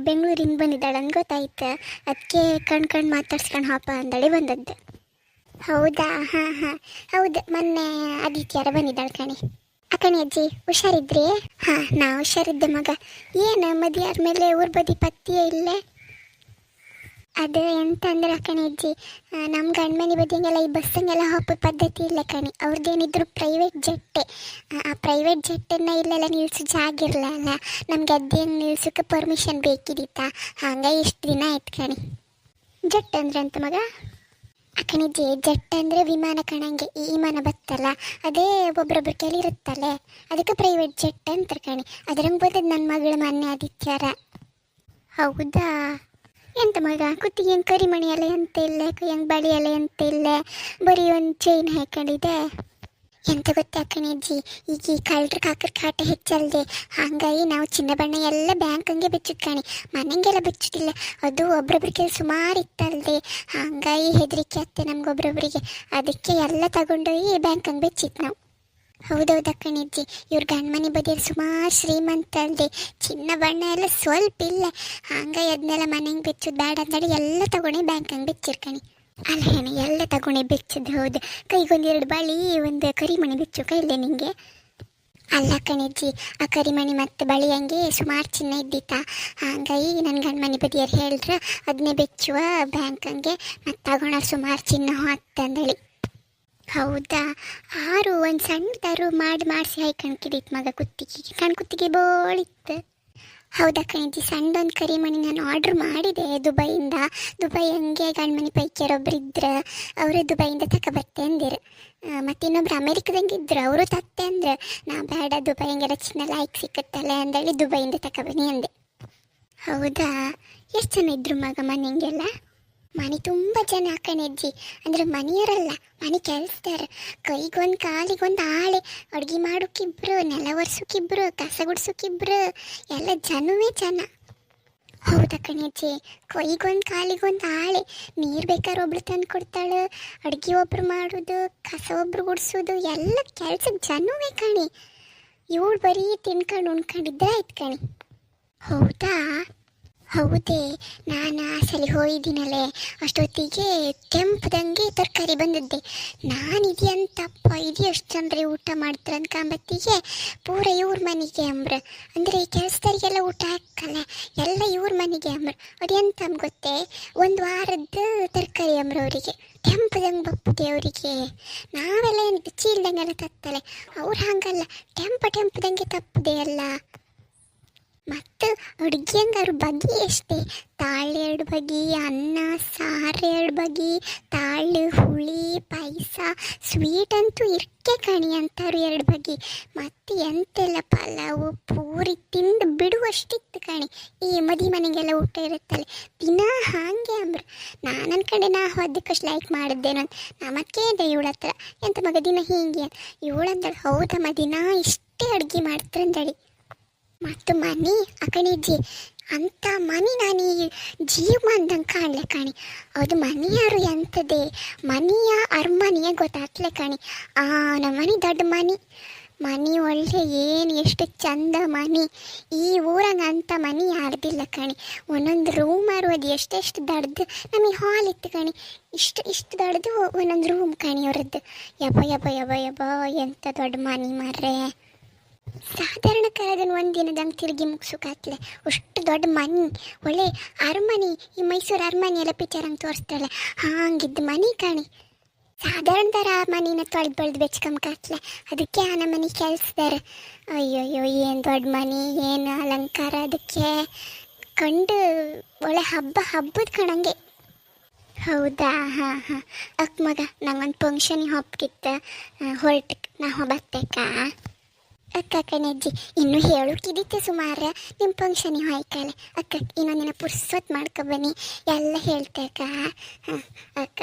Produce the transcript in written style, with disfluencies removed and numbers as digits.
ಬೆಂಗಳೂರಿಂದ ಬಂದಿದ್ದಾಳೆ ಅಂತ ಗೊತ್ತಾಯ್ತು. ಅದಕ್ಕೆ ಕಣ್ ಮಾತಾಡ್ಸ್ಕೊಂಡು ಹಾಪ ಅಂದಳಿ ಬಂದದ್ದು. ಹೌದಾ? ಹಾಂ ಹಾಂ ಹೌದು, ಮೊನ್ನೆ ಆದಿತ್ಯವಾರ ಬಂದಿದ್ದಾಳೆ ಕಣಿ. ಅಕ್ಕಣಿ ಅಜ್ಜಿ ಹುಷಾರಿದ್ರಿ? ಹಾಂ ನಾ ಹುಷಾರಿದ್ದೆ ಮಗ. ಏನು ಮದುವೆ ಮೇಲೆ ಊರ ಬದಿ ಪತ್ತಿಯೇ ಇಲ್ಲೇ? ಅದು ಎಂತ ಅಂದ್ರೆ ಅಕ್ಕಣಿ ಅಜ್ಜಿ, ನಮ್ಮ ಗಂಡ ಮನೆ ಬದಿಗೆಲ್ಲ ಈ ಬಸ್ಸಂಗೆಲ್ಲ ಹಾಪೋ ಪದ್ಧತಿ ಇಲ್ಲ ಕಣಿ. ಅವ್ರದ್ದೇನಿದ್ರು ಪ್ರೈವೇಟ್ ಜೆಟ್ಟೆ. ಆ ಪ್ರೈವೇಟ್ ಜೆಟ್ಟನ್ನು ಇಲ್ಲೆಲ್ಲ ನಿಲ್ಸೋ ಜಾಗ ಇರಲ್ಲ. ನಮ್ಮ ಗದ್ದೆಯನ್ನು ನಿಲ್ಸೋಕ್ಕೆ ಪರ್ಮಿಷನ್ ಬೇಕಿದ್ದಿತ್ತಾ, ಹಂಗೆ ಇಷ್ಟು ದಿನ ಆಯ್ತು ಕಣಿ. ಜೆಟ್ ಅಂದ್ರೆ ಅಂತ ಮಗ? ಅಕ್ಕಣಿಜ್ಜಿ ಜೆಟ್ ಅಂದರೆ ವಿಮಾನ ಕಣಂಗೆ. ಈ ವಿಮಾನ ಬತ್ತಲ್ಲ ಅದೇ ಒಬ್ರೊಬ್ರ ಕೆಲ ಇರುತ್ತಲ್ಲೇ, ಅದಕ್ಕೆ ಪ್ರೈವೇಟ್ ಜೆಟ್ ಅಂತಾರೆ ಕಣಿ. ಅದರಂಗೆ ಬಂದದ್ದು ನನ್ನ ಮಗಳು ಮೊನ್ನೆ ಆದಿತ್ಯವಾರ. ಹೌದಾ? ಎಂತ ಮಗ ಕುತ್ತಿಗೆ ಹೆಂಗೆ ಕರಿಮಣಿ ಎಲ್ಲ ಎಂತ ಇಲ್ಲ, ಹೆಂಗೆ ಬಳಿ ಎಲ್ಲ ಎಂತ ಇಲ್ಲ, ಬರೀ ಒಂದು ಚೈನ್ ಹಾಕೊಂಡಿದೆ. ಎಂತ ಗೊತ್ತಾ ಅಕ್ಕಣಿಜ್ಜಿ, ಈಗ ಈ ಕಳ್ಳರ ಕಾಕರ ಕಾಟ ಹೆಚ್ಚಲ್ದೆ, ಹಾಗಾಗಿ ನಾವು ಚಿನ್ನ ಬಣ್ಣ ಎಲ್ಲ ಬ್ಯಾಂಕಂಗೆ ಬೆಚ್ಚುದು ಕಣಿ, ಮನೆಗೆಲ್ಲ ಬೆಚ್ಚುದಿಲ್ಲ. ಅದು ಒಬ್ರೊಬ್ರಿಗೆ ಸುಮಾರು ಇತ್ತಲ್ದೆ, ಹಾಗಾಗಿ ಹೆದರಿಕೆ ಆಗ್ತದೆ ನಮ್ಗೊಬ್ರೊಬ್ರಿಗೆ. ಅದಕ್ಕೆ ಎಲ್ಲ ತಗೊಂಡೋಗಿ ಬ್ಯಾಂಕಂಗೆ ಬೆಚ್ಚಿತ್ತು ನಾವು. ಹೌದೌದು ಅಕ್ಕಣಿಜ್ಜಿ, ಇವ್ರ ಗಂಡ ಮನೆ ಬದಿಯಲ್ಲಿ ಸುಮಾರು ಶ್ರೀಮಂತ ಅಲ್ದೆ, ಚಿನ್ನ ಬಣ್ಣ ಎಲ್ಲ ಸ್ವಲ್ಪ ಇಲ್ಲ, ಹಾಗಾಗಿ ಅದನ್ನೆಲ್ಲ ಮನೆಗೆ ಬೆಚ್ಚೋದು ಬೇಡ ಅಂತೇಳಿ ಎಲ್ಲ ತಗೊಂಡು ಬ್ಯಾಂಕಂಗೆ ಬೆಚ್ಚಿರ್ಕಣಿ. ಅಲ್ಲ ಏನು ಎಲ್ಲ ತಗೊಂಡೆ ಬೆಚ್ಚದು? ಹೌದು, ಕೈಗೊಂದು 2 ಬಳಿ ಒಂದು ಕರಿಮಣಿ ಬೆಚ್ಚು ಕೈಲೇ ನಿಂಗೆ? ಅಲ್ಲ ಕಣಿಜ್ಜಿ, ಆ ಕರಿಮಣಿ ಮತ್ತು ಬಳಿ ಹಂಗೆ ಸುಮಾರು ಚಿನ್ನ ಇದ್ದಿತ್ತಾ, ಹಾಗಾಗಿ ನನ್ನ ಗಂಡ ಮನೆ ಬದಿಯರು ಹೇಳಿದ್ರೆ ಅದನ್ನೇ ಬೆಚ್ಚುವ ಬ್ಯಾಂಕಂಗೆ, ಮತ್ತು ತಗೊಂಡ ಸುಮಾರು ಚಿನ್ನ ಅಂತಂದೇಳಿ. ಹೌದಾ? ಒಂದು ಸಣ್ಣದಾರು ಮಾಡಿಸಿ ಹಾಯ್ಕಣ್ಕಿದಿತ್ತು ಮಗ ಕುತ್ತಿಗೆ, ಕಣ್ಕುತ್ತಿಗೆ ಬೋಳಿತ್ತು. ಹೌದಾ ಕಣಿಜ್ಜಿ, ಸಣ್ಣದೊಂದು ಕರಿಮಣಿ ನಾನು ಆರ್ಡ್ರ್ ಮಾಡಿದೆ ದುಬೈಯಿಂದ. ದುಬೈ ಹಂಗೆ ಗಂಡ ಮನೆ ಪೈಕಿಯರೊಬ್ರು ಇದ್ರು, ಅವರು ದುಬೈಯಿಂದ ತಗೊಬತ್ತೆ ಅಂದಿರು. ಮತ್ತು ಇನ್ನೊಬ್ರು ಅಮೇರಿಕದಂಗೆ ಇದ್ರು, ಅವರು ತತ್ತೆ ಅಂದ್ರೆ ನಾ ಬೇಡ, ದುಬೈ ಹಂಗೆಲ್ಲ ಚಿನ್ನ ಲೈಕ್ ಸಿಕ್ಕತ್ತಲ್ಲ ಅಂದೇಳಿ ದುಬೈಯಿಂದ ತಗೊಬನ್ನಿ ಅಂದೆ. ಹೌದಾ? ಎಷ್ಟು ಜನ ಇದ್ರು ಮಗ ಮನೆಗೆಲ್ಲ? ಮನೆ ತುಂಬ ಜನ ಅಕ್ಕಣಜ್ಜಿ, ಅಂದರೆ ಮನೆಯವರಲ್ಲ, ಮನೆ ಕೆಲಸದಾರ. ಕೈಗೊಂದು ಕಾಲಿಗೊಂದು ಆಳೆ, ಅಡುಗೆ ಮಾಡೋಕ್ಕಿಬ್ರು, ನೆಲ ಒರೆಸೋಕ್ಕಿಬ್ರು, ಕಸ ಗುಡ್ಸೋಕ್ಕಿಬ್ರು, ಎಲ್ಲ ಜನವೇ ಜನ. ಹೌದಾ ಕಣಜ್ಜಿ, ಕೈಗೊಂದು ಕಾಲಿಗೊಂದು ಆಳೆ. ನೀರು ಬೇಕಾದ್ರೆ ಒಬ್ಳು ತಂದು ಕೊಡ್ತಾಳೆ, ಅಡುಗೆ ಒಬ್ರು ಮಾಡೋದು, ಕಸ ಒಬ್ರು ಗುಡಿಸೋದು, ಎಲ್ಲ ಕೆಲ್ಸಕ್ಕೆ ಜನವೇ ಕಣಿ. ಇವಳು ಬರೀ ತಿನ್ಕೊಂಡು ಉಣ್ಕೊಂಡಿದ್ರೆ ಆಯ್ತು ಕಣಿ. ಹೌದಾ? ಹೌದೇ, ನಾನು ಆ ಸಲ ಹೋಗಿದ್ದೀನಲ್ಲೇ, ಅಷ್ಟೊತ್ತಿಗೆ ಕೆಂಪದಂಗೆ ತರಕಾರಿ ಬಂದಿದ್ದೆ. ನಾನಿದೆಯಂತಪ್ಪ, ಇದೆಯಷ್ಟು ಜನರೇ ಊಟ ಮಾಡ್ತಾರೆ ಅನ್ಕೊಂಬತ್ತಿಗೆ ಪೂರ ಇವ್ರ ಮನೆಗೆ ಅಂಬ್ರ. ಅಂದರೆ ಈ ಕೆಲಸದವ್ರಿಗೆಲ್ಲ ಊಟ ಹಾಕಲ್ಲ, ಎಲ್ಲ ಇವ್ರ ಮನೆಗೆ ಅಂಬ್ರ. ಅದು ಎಂತ ಗೊತ್ತೇ, 1 ವಾರದ್ದು ತರಕಾರಿ ಅಂಬ್ರ ಅವರಿಗೆ. ಕೆಂಪದಂಗೆ ಬಪ್ಪದೆ ಅವರಿಗೆ. ನಾವೆಲ್ಲ ಏನಿದೆ ಚೀಲ್ದಂಗೆಲ್ಲ ತತ್ತಲೆ, ಅವ್ರು ಹಂಗಲ್ಲ, ಟೆಂಪದಂಗೆ ತಪ್ಪದೆ ಅಲ್ಲ. ಮತ್ತು ಅಡುಗೆ ಹಂಗಾರು ಬಗೆ ಎಷ್ಟೇ, ತಾಳು 2 ಬಗೆ, ಅನ್ನ ಸಾರು 2 ಬಗೆ, ತಾಳು ಹುಳಿ ಪಾಯಸ, ಸ್ವೀಟ್ ಅಂತೂ ಇರ್ಕೆ ಕಣಿ ಅಂತಾರು 2 ಬಗೆ. ಮತ್ತು ಎಂತೆಲ್ಲ ಪಲಾವು ಪೂರಿ ತಿಂದು ಬಿಡುವಷ್ಟಿತ್ತು ಕಣಿ. ಈ ಮದಿ ಮನೆಗೆಲ್ಲ ಊಟ ಇರುತ್ತಲ್ಲ, ದಿನ ಹಾಗೆ ಅಂಬ್ರು. ನಾನು ಅನ್ಕಂಡೆ ನಾ ಅದಕ್ಕಷ್ಟು ಲೈಕ್ ಮಾಡಿದ್ದೇನೋ ಅಂತ. ನಾ ಮತ್ತೆ ಇವಳ ಹತ್ರ ಎಂತ ಮಗ ದಿನ ಹೀಗೆ ಇವಳಂದಳು. ಹೌದಮ್ಮ, ದಿನ ಇಷ್ಟೇ ಅಡುಗೆ ಮಾಡ್ತಾರಂದಳಿ. ಮತ್ತು ಮನೆ ಅಕ್ಕಣಿಜ್ಜಿ, ಅಂಥ ಮನೆ ನಾನು ಈ ಜೀವಮಾನದಂಗೆ ಕಾಣಲೆ ಕಣಿ. ಅದು ಮನೆ ಯಾರು ಎಂಥದೇ, ಮನೆಯ ಅರಮನೆಯ ಗೊತ್ತಾಗ್ಲೆ ಕಣಿ. ನಮ್ಮ ಮನೆ ದೊಡ್ಡ ಮನೆ ಒಳ್ಳೆ, ಏನು ಎಷ್ಟು ಚಂದ ಮನೆ. ಈ ಊರಂಗೆ ಅಂಥ ಮನೆ ಯಾರ್ದಿಲ್ಲ ಕಣಿ. ಒಂದೊಂದು ರೂಮಾರು ಅದು ಎಷ್ಟೆಷ್ಟು ದೊಡ್ಡದು. ನಮಗೆ ಹಾಲ್ ಇತ್ತು ಕಣಿ, ಇಷ್ಟು ದೊಡ್ಡದು ಒಂದೊಂದು ರೂಮ್ ಕಣಿ ಅವ್ರದ್ದು. ಯಬ್ಬ ಎಂಥ ದೊಡ್ಡ ಮನೆ ಮಾರ್ರೆ. ಸಾಧಾರಣ ಕಾಲದಲ್ಲಿ 1 ದಿನದಂಗೆ ತಿರುಗಿ ಮುಗಿಸೋಕಾಗ್ತದೆ, ಅಷ್ಟು ದೊಡ್ಡ ಮನೆ. ಒಳ್ಳೆ ಅರಮನೆ, ಈ ಮೈಸೂರು ಅರಮನೆ ಎಲ್ಲ ಪಿಕ್ಚರ್ ಹಂಗೆ ತೋರಿಸ್ತಾಳೆ, ಹಾಗಿದ್ದು ಮನೆ ಕಾಣಿ. ಸಾಧಾರಣ ಥರ ಆ ಮನೇನ ತೊಳೆದು ಬೆಚ್ಕೊಂಬಕಾಗ್ತಲೆ, ಅದಕ್ಕೆ ಆ ಮನೆ ಕೆಲಸದಾರೆ. ಅಯ್ಯೋಯ್ಯೋ, ಏನು ದೊಡ್ಡ ಮನೆ, ಏನು ಅಲಂಕಾರ, ಅದಕ್ಕೆ ಕಂಡು ಒಳ್ಳೆ ಹಬ್ಬದ ಕಣಂಗೆ. ಹೌದಾ? ಹಾಂ ಅಕ್ಕ ಮಗ, ನಂಗೊಂದು ಫಂಕ್ಷನಿಗೆ ಹೋಗ್ತಿತ್ತು, ನಾ ಬರ್ತೇಕಾ? ಅಕ್ಕ ಕಣಜ್ಜಿ, ಇನ್ನೂ ಹೇಳೋಕ್ಕಿದ್ದಿತ್ತು ಸುಮಾರು. ನಿಮ್ಮ ಫಂಕ್ಷನಿಗೆ ಹೋಯ್ಕಲೆ ಅಕ್ಕ, ಇನ್ನೊಂದಿನ ಪುರ್ಸೊತ್ತು ಮಾಡ್ಕೊಬನ್ನಿ, ಎಲ್ಲ ಹೇಳ್ತೇಕ. ಹಾಂ ಅಕ್ಕ.